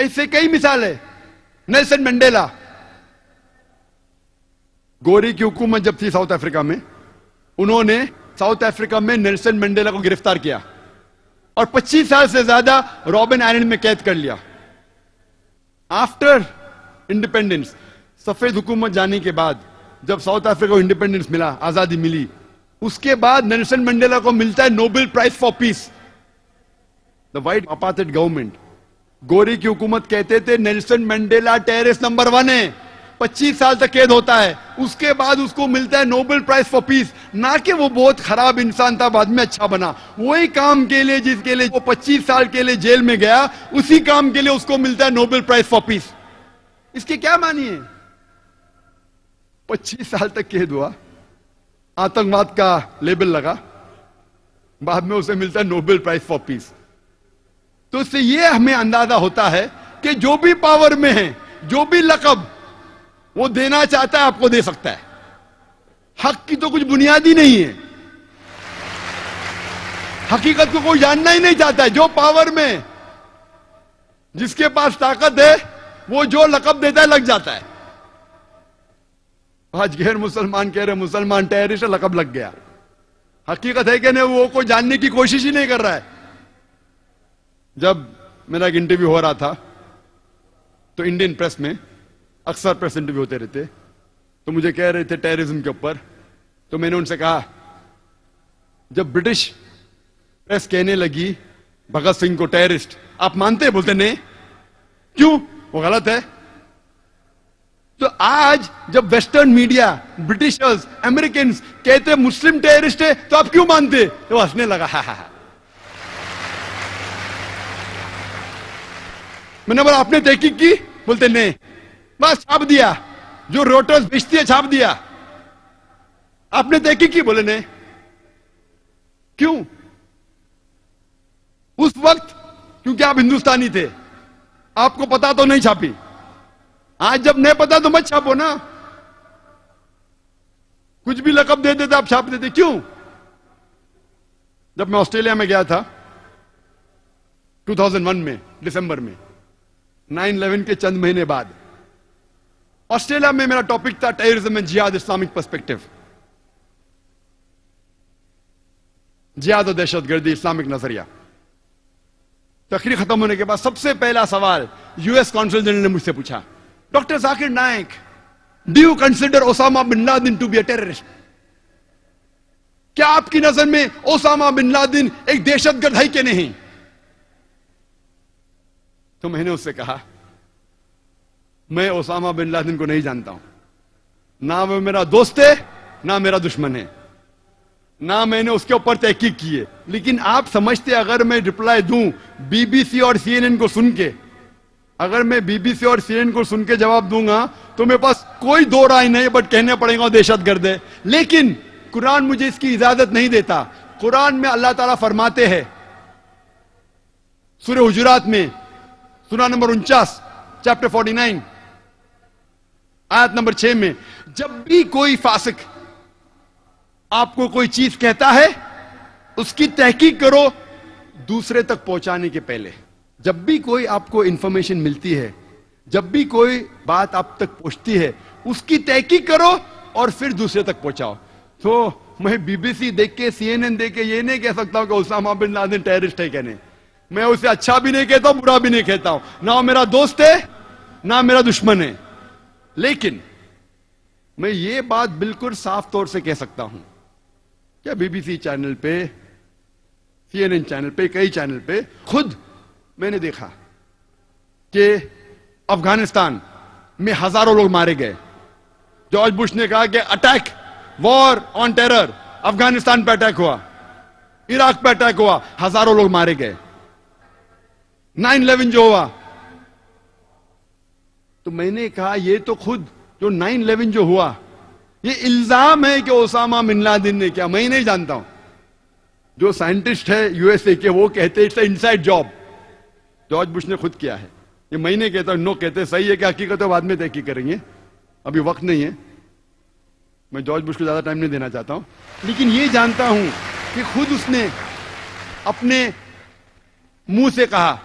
ऐसे कई मिसाल है। नेल्सन मंडेला, गोरी की हुकूमत जब थी साउथ अफ्रीका में, उन्होंने साउथ अफ्रीका में नेल्सन मंडेला को गिरफ्तार किया और 25 साल से ज्यादा रॉबिन आइलैंड में कैद कर लिया। आफ्टर इंडिपेंडेंस, सफेद हुकूमत जाने के बाद, जब साउथ अफ्रीका को इंडिपेंडेंस मिला, आजादी मिली, उसके बाद नेल्सन मंडेला को मिलता है Nobel prize for peace. The white apartheid government, गोरी की हुकूमत कहते थे नेल्सन मंडेला टेररिस्ट नंबर 1 है, 25 साल तक कैद होता है, उसके बाद उसको मिलता है नोबेल प्राइज फॉर पीस। ना कि वो बहुत खराब इंसान था, बाद में अच्छा बना, वही काम के लिए जिसके लिए वो 25 साल के लिए जेल में गया, उसी काम के लिए उसको मिलता है नोबेल प्राइज फॉर पीस। इसके क्या मानी है? 25 साल तक कैद हुआ, आतंकवाद का लेबल लगा, बाद में उसे मिलता है नोबेल प्राइज फॉर पीस। तो इससे यह हमें अंदाजा होता है कि जो भी पावर में है, जो भी लक़ब वो देना चाहता है आपको दे सकता है। हक की तो कुछ बुनियाद ही नहीं है, हकीकत को कोई जानना ही नहीं चाहता है। जो पावर में, जिसके पास ताकत है, वो जो लक़ब देता है लग जाता है। आज गैर मुसलमान कह रहे मुसलमान टेररिस्ट, लक़ब लग गया। हकीकत है कि नहीं, वो कोई जानने की कोशिश ही नहीं कर रहा है। जब मेरा एक इंटरव्यू हो रहा था तो इंडियन प्रेस में अक्सर प्रेस इंटरव्यू होते रहते, तो मुझे कह रहे थे टेररिज्म के ऊपर, तो मैंने उनसे कहा, जब ब्रिटिश प्रेस कहने लगी भगत सिंह को टेररिस्ट, आप मानते हैं? बोलते नहीं। क्यों? वो गलत है। तो आज जब वेस्टर्न मीडिया, ब्रिटिशर्स, अमेरिकन कहते मुस्लिम टेररिस्ट है, तो आप क्यों मानते? तो वो हंसने लगा। हा हा हा। मैंने बोला आपने तहकीक की? बोलते नहीं, बस छाप दिया, जो रोटर्स भेजती है छाप दिया। आपने तहकीक की? बोले नहीं। क्यों? उस वक्त क्योंकि आप हिंदुस्तानी थे, आपको पता तो नहीं छापी। आज जब नहीं पता तो मत छापो ना, कुछ भी लक़ब दे देते आप छाप देते। क्यों? जब मैं ऑस्ट्रेलिया में गया था 2001 में दिसंबर में, 9/11 के चंद महीने बाद, ऑस्ट्रेलिया में मेरा टॉपिक था टेररिज्म एंड जिहाद, इस्लामिक पर्सपेक्टिव। जिहाद और दहशतगर्दी, इस्लामिक नजरिया। तकरीर खत्म होने के बाद सबसे पहला सवाल यूएस कॉन्सल जनरल ने मुझसे पूछा, doctor Zakir Naik, do you consider Osama bin Laden to be a terrorist? क्या आपकी नजर में ओसामा बिन लादेन एक दहशतगर्द है कि नहीं? तो मैंने उससे कहा, मैं ओसामा बिन लादेन को नहीं जानता हूं, ना वो मेरा दोस्त है ना मेरा दुश्मन है, ना मैंने उसके ऊपर तहकीक की है। लेकिन आप समझते अगर मैं रिप्लाई दूं बीबीसी और सीएनएन को सुन के, अगर मैं बीबीसी और सीएनएन को सुन के जवाब दूंगा तो मेरे पास कोई दो राय नहीं, बट कहने पड़ेगा दहशतगर्द है। लेकिन कुरान मुझे इसकी इजाजत नहीं देता। कुरान में अल्लाह ताला फरमाते हैं सूरह हुजुरात में, सूरा नंबर 49, चैप्टर 49, आयत नंबर 6 में, जब भी कोई फासिक आपको कोई चीज कहता है उसकी तहकीक करो दूसरे तक पहुंचाने के पहले। जब भी कोई आपको इंफॉर्मेशन मिलती है, जब भी कोई बात आप तक पहुंचती है, उसकी तहकीक करो और फिर दूसरे तक पहुंचाओ। तो मैं बीबीसी देख के, सीएनएन देख के ये नहीं कह सकता हूं कि ओसामा बिन लादेन टेररिस्ट है कहने। मैं उसे अच्छा भी नहीं कहता हूं, बुरा भी नहीं कहता हूं, ना वो मेरा दोस्त है ना मेरा दुश्मन है। लेकिन मैं ये बात बिल्कुल साफ तौर से कह सकता हूं, क्या बीबीसी चैनल पे, सीएनएन चैनल पे, कई चैनल पे खुद मैंने देखा कि अफगानिस्तान में हजारों लोग मारे गए। जॉर्ज बुश ने कहा कि attack, war on terror, Afghanistan पे अटैक हुआ, इराक पे अटैक हुआ, हजारों लोग मारे गए। 9/11 जो हुआ, तो मैंने कहा ये तो खुद जो 9/11 जो हुआ, ये इल्जाम है कि ओसामा बिन लादेन ने किया। मैं नहीं जानता हूं, जो साइंटिस्ट है यूएसए के वो कहते it's inside job, George Bush ने खुद किया है। ये मैं नहीं कहता, नो कहते सही है कि हकीकत है, बाद में तहकीक करेंगे, अभी वक्त नहीं है। मैं जॉर्ज बुश को ज्यादा टाइम नहीं देना चाहता हूं, लेकिन ये जानता हूं कि खुद उसने अपने मुंह से कहा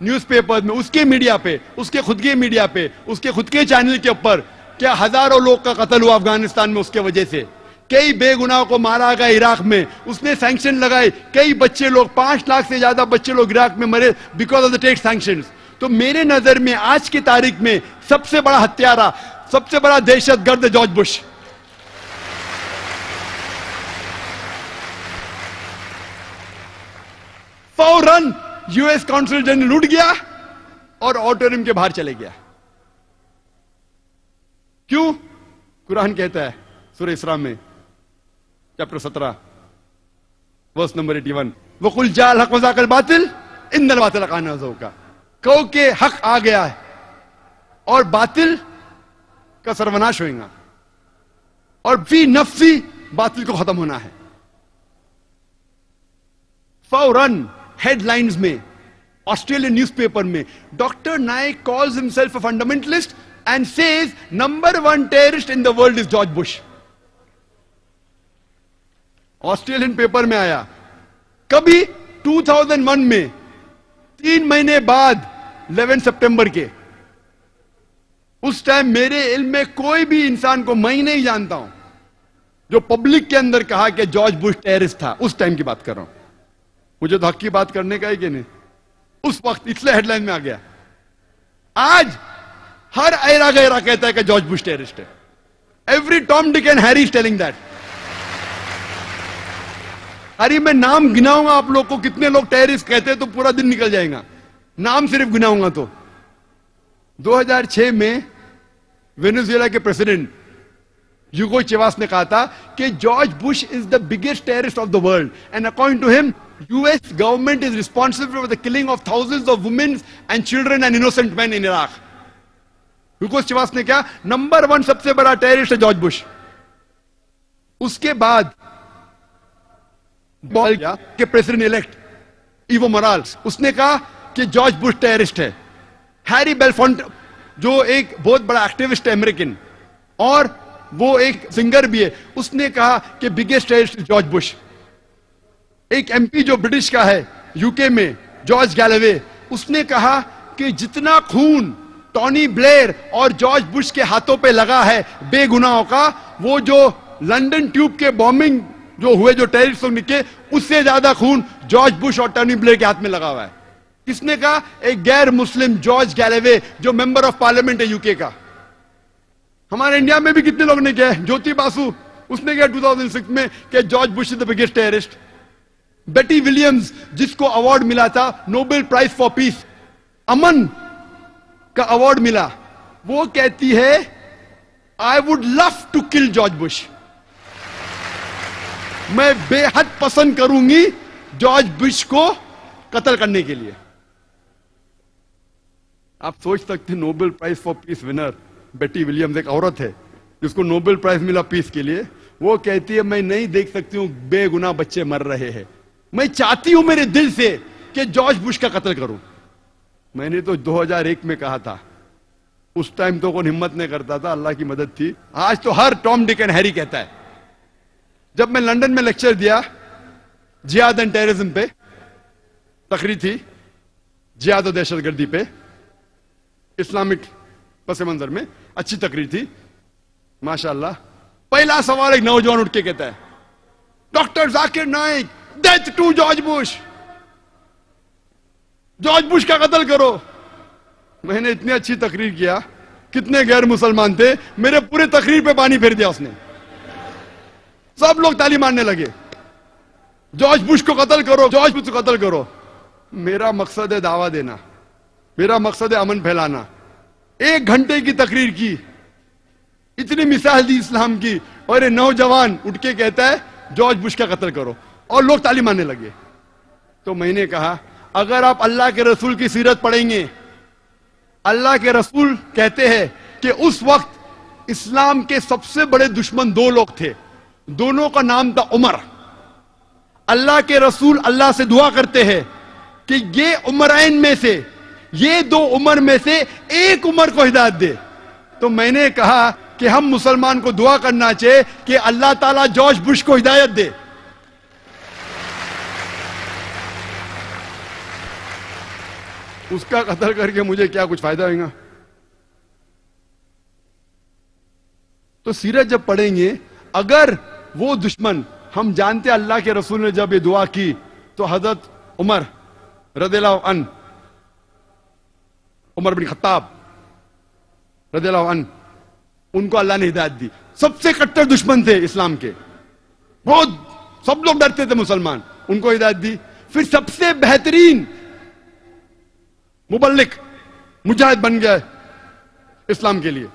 न्यूज़पेपर में, उसके मीडिया पे, उसके खुद के मीडिया पे, उसके खुद के चैनल के ऊपर क्या हजारों लोग का कत्ल हुआ अफगानिस्तान में उसके वजह से, कई बेगुनाह को मारा गया इराक में, उसने सैंक्शन लगाए, कई बच्चे लोग, 5 लाख से ज्यादा बच्चे लोग इराक में मरे because of the tech sanctions. तो मेरे नजर में आज की तारीख में सबसे बड़ा हत्यारा, सबसे बड़ा दहशतगर्द जॉर्ज बुश। फौरन यूएस काउंसिल जनरल उठ गया और ऑडिटोरियम के बाहर चले गया। क्यों? कुरान कहता है सूरह इसरा में चैप्टर 17 वर्स नंबर 81, वकुल जाल हक वज़ाकल बातिल इन्नल बातिल काना ज़हूका, कहो के हक आ गया है और बातिल का सर्वनाश होगा और फी नफ्सी बातिल को खत्म होना है। फौरन हेडलाइंस में, ऑस्ट्रेलियन न्यूज़पेपर में, doctor Naik calls himself a fundamentalist and says number 1 terrorist in the world is George Bush. Australian paper में आया। कभी 2001 में 3 महीने बाद 11 सितंबर के, उस टाइम मेरे इल्म में कोई भी इंसान को मैं ही नहीं जानता हूं जो पब्लिक के अंदर कहा कि जॉर्ज बुश टेररिस्ट था। उस टाइम की बात कर रहा हूं, मुझे तो हक की बात करने का है कि नहीं, उस वक्त इसलिए हेडलाइन में आ गया। आज हर ऐरा गैरा कहता है कि जॉर्ज बुश टेररिस्ट है। Every Tom Dick and Harry is telling that. अरे मैं नाम गिनाऊंगा आप लोग को कितने लोग टेररिस्ट कहते हैं तो पूरा दिन निकल जाएगा, नाम सिर्फ गिनाऊंगा तो। 2006 में वेनेजुएला के प्रेसिडेंट ह्यूगो चेवास ने कहा था कि George Bush is the biggest terrorist of the world and according to him US government is responsible for the killing of thousands of women and children and innocent men in Iraq. ह्यूगो चेवास ने क्या, number 1 सबसे बड़ा terrorist है George Bush. उसके बाद के president elect Evo Morales, उसने कहा कि जॉर्ज बुश टेररिस्ट है। हैरी बेलफोंट जो एक बहुत बड़ा एक्टिविस्ट है अमेरिकन और वो एक सिंगर भी है, उसने कहा कि बिगेस्ट टेररिस्ट जॉर्ज बुश। एक एमपी जो ब्रिटिश का है यूके में, जॉर्ज गैलवे, उसने कहा कि जितना खून टॉनी ब्लेयर और जॉर्ज बुश के हाथों पे लगा है बेगुनाहों का, वो जो लंदन ट्यूब के बॉम्बिंग जो हुए जो टेररिस्ट लोग निकले, उससे ज्यादा खून जॉर्ज बुश और टॉनी ब्लेयर के हाथ में लगा हुआ है। किसने कहा? एक गैर मुस्लिम जॉर्ज गैलवे जो मेंबर ऑफ पार्लियामेंट है यूके का। हमारे इंडिया में भी कितने लोग ने किया? ज्योति बासु, उसने किया 2006 में कि George Bush is the biggest terrorist. Betty Williams जिसको अवार्ड मिला था नोबेल प्राइज फॉर पीस, अमन का अवार्ड मिला, वो कहती है I would love to kill George Bush. मैं बेहद पसंद करूंगी जॉर्ज बुश को कत्ल करने के लिए। आप सोच सकते हैं Nobel prize for peace winner Betty Williams एक औरत है जिसको नोबेल प्राइज मिला पीस के लिए, वो कहती है मैं नहीं देख सकती हूं बेगुनाह बच्चे मर रहे हैं, मैं चाहती हूं मेरे दिल से कि जॉर्ज बुश का कत्ल करूं। मैंने तो 2001 में कहा था, उस टाइम तो कौन हिम्मत नहीं करता था, अल्लाह की मदद थी। आज तो हर टॉम डिक एंड हैरी कहता है। जब मैं लंदन में लेक्चर दिया जिहाद एंड टेररिज्म पे, तकरीर थी जिहाद और दहशतगर्दी पे, इस्लामिक पस मंजर में अच्छी तकरीर थी माशाअल्लाह। पहला सवाल एक नौजवान उठ के कहता है, doctor Zakir Naik, death to George Bush, George Bush का कत्ल करो। मैंने इतनी अच्छी तकरीर किया, कितने गैर मुसलमान थे, मेरे पूरे तकरीर पे पानी फेर दिया उसने। सब लोग ताली मारने लगे, जॉर्ज बुश को कत्ल करो, जॉर्ज बुश को कत्ल करो। मेरा मकसद है दावा देना, मेरा मकसद है अमन फैलाना। 1 घंटे की तकरीर की, इतनी मिसाल दी इस्लाम की, और ये नौजवान उठ के कहता है जॉर्ज बुश का कत्ल करो, और लोग ताली मारने लगे। तो मैंने कहा अगर आप अल्लाह के रसूल की सीरत पढ़ेंगे, अल्लाह के रसूल कहते हैं कि उस वक्त इस्लाम के सबसे बड़े दुश्मन 2 लोग थे, दोनों का नाम था उमर। अल्लाह के रसूल अल्लाह से दुआ करते हैं कि ये उमरैन में से, ये 2 उमर में से एक उमर को हिदायत दे। तो मैंने कहा कि हम मुसलमान को दुआ करना चाहिए कि अल्लाह ताला जॉर्ज बुश को हिदायत दे। उसका कत्ल करके मुझे क्या कुछ फायदा होगा? तो सीरत जब पढ़ेंगे, अगर वो दुश्मन, हम जानते अल्लाह के रसूल ने जब ये दुआ की तो हजरत उमर रदियल्लाहु अन्हु, उमर बिन खत्ताब रदियल्लाहु अन्हु, उनको अल्लाह ने हिदायत दी। सबसे कट्टर दुश्मन थे इस्लाम के, बहुत सब लोग डरते थे मुसलमान, उनको हिदायत दी। फिर सबसे बेहतरीन मुबल्लिग मुजाहिद बन गया इस्लाम के लिए।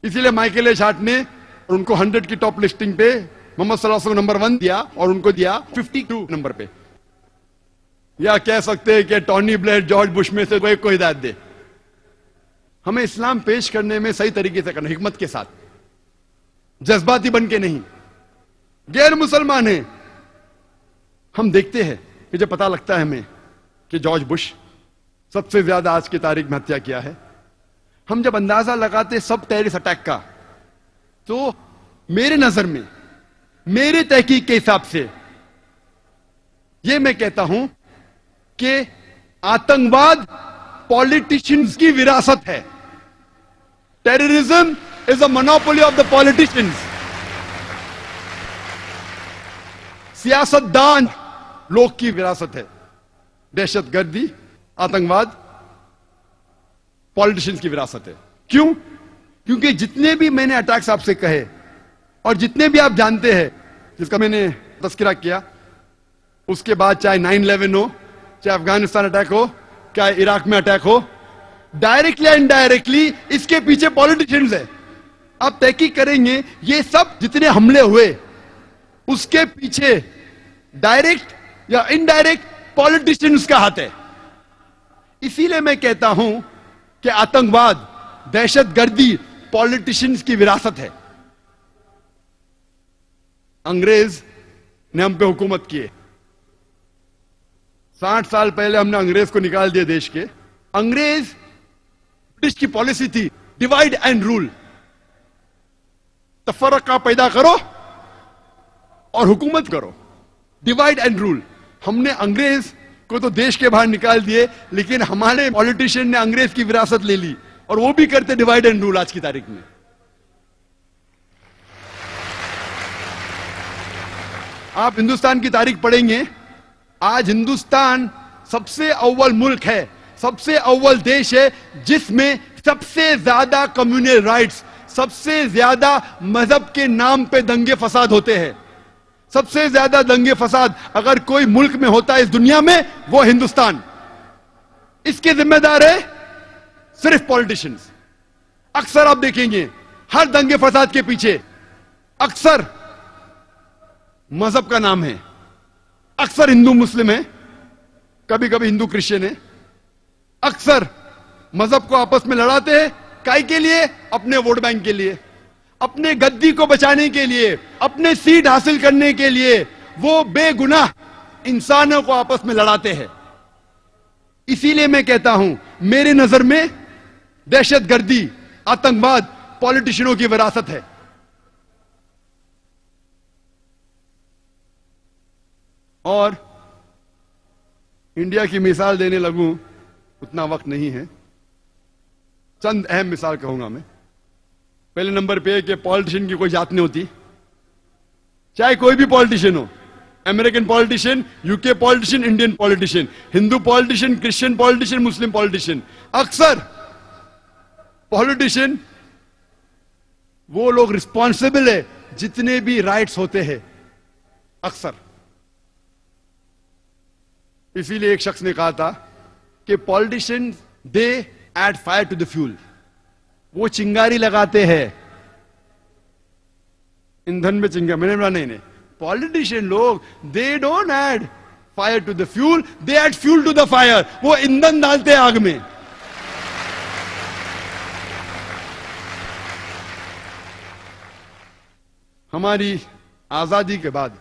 इसीलिए माइकल ए शार्ट ने उनको 100 की टॉप लिस्टिंग पे मोहम्मद सल्लल्लाहु अलैहि वसल्लम नंबर 1 दिया और उनको दिया 52 नंबर पे। या कह सकते हैं कि टॉनी ब्लेयर, जॉर्ज बुश में से कोई को हिदायत दे। हमें इस्लाम पेश करने में सही तरीके से करना, हिकमत के साथ, जज्बाती बन के नहीं। गैर मुसलमान है, हम देखते हैं कि जब पता लगता है हमें कि जॉर्ज बुश सबसे ज्यादा आज की तारीख में हत्या किया है, हम जब अंदाजा लगाते सब टेररिस्ट अटैक का, तो मेरे नजर में, मेरे तहकीक के हिसाब से यह मैं कहता हूं कि आतंकवाद पॉलिटिशियंस की विरासत है। Terrorism is a monopoly of the politicians. सियासतदान लोग की विरासत है। दहशतगर्दी, आतंकवाद पॉलिटिशियंस की विरासत है। क्यों? क्योंकि जितने भी मैंने अटैक्स आपसे कहे और जितने भी आप जानते हैं जिसका मैंने तस्करा किया, उसके बाद चाहे 9/11 हो, चाहे अफगानिस्तान अटैक हो, चाहे इराक में अटैक हो, डायरेक्टली या इनडायरेक्टली इसके पीछे पॉलिटिशियंस है। आप तहकीक करेंगे ये सब जितने हमले हुए उसके पीछे डायरेक्ट या इनडायरेक्ट पॉलिटिशियंस का हाथ है। इसीलिए मैं कहता हूं कि आतंकवाद, दहशतगर्दी पॉलिटिशियंस की विरासत है। अंग्रेज ने हम पे हुकूमत किए। 60 साल पहले हमने अंग्रेज को निकाल दिया देश के। अंग्रेज, ब्रिटिश की पॉलिसी थी डिवाइड एंड रूल, तफर्रका पैदा करो और हुकूमत करो, डिवाइड एंड रूल। हमने अंग्रेज को तो देश के बाहर निकाल दिए, लेकिन हमारे पॉलिटिशियन ने अंग्रेज की विरासत ले ली और वो भी करते डिवाइड एंड रूल आज की तारीख में। आप हिंदुस्तान की तारीख पढ़ेंगे, आज हिंदुस्तान सबसे अव्वल मुल्क है, सबसे अव्वल देश है जिसमें सबसे ज्यादा कम्युनल राइट्स, सबसे ज्यादा मजहब के नाम पे दंगे फसाद होते हैं। सबसे ज्यादा दंगे फसाद अगर कोई मुल्क में होता है इस दुनिया में, वो हिंदुस्तान। इसके जिम्मेदार है सिर्फ पॉलिटिशियंस। अक्सर आप देखेंगे हर दंगे फसाद के पीछे अक्सर मजहब का नाम है। अक्सर हिंदू मुस्लिम है, कभी कभी हिंदू क्रिश्चियन है। अक्सर मजहब को आपस में लड़ाते हैं, काय के लिए? अपने वोट बैंक के लिए, अपने गद्दी को बचाने के लिए, अपने सीट हासिल करने के लिए वो बेगुनाह इंसानों को आपस में लड़ाते हैं। इसीलिए मैं कहता हूं, मेरे नजर में दहशतगर्दी, आतंकवाद पॉलिटिशियनों की विरासत है। और इंडिया की मिसाल देने लगूं, उतना वक्त नहीं है। चंद अहम मिसाल कहूंगा मैं। पहले नंबर पे कि पॉलिटिशियन की कोई जात नहीं होती, चाहे कोई भी पॉलिटिशियन हो, American politician, UK politician, Indian politician, Hindu politician, Christian politician, Muslim politician. अक्सर पॉलिटिशियन वो लोग रिस्पॉन्सिबल है जितने भी राइट्स होते हैं, अक्सर। इसीलिए एक शख्स ने कहा था कि politician they add fire to the fuel, वो चिंगारी लगाते हैं, ईंधन में चिंगारी। मैंने बोला नहीं, पॉलिटिशियन लोग they don't add fire to the fuel, they add fuel to the fire. वो ईंधन डालते हैं आग में। हमारी आजादी के बाद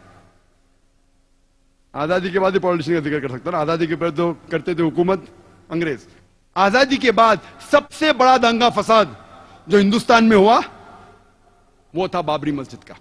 ही पॉलिटिशियन का जिक्र कर सकता ना। आजादी के पहले तो करते थे हुकूमत अंग्रेज। आजादी के बाद सबसे बड़ा दंगा फसाद जो हिंदुस्तान में हुआ वो था बाबरी मस्जिद का।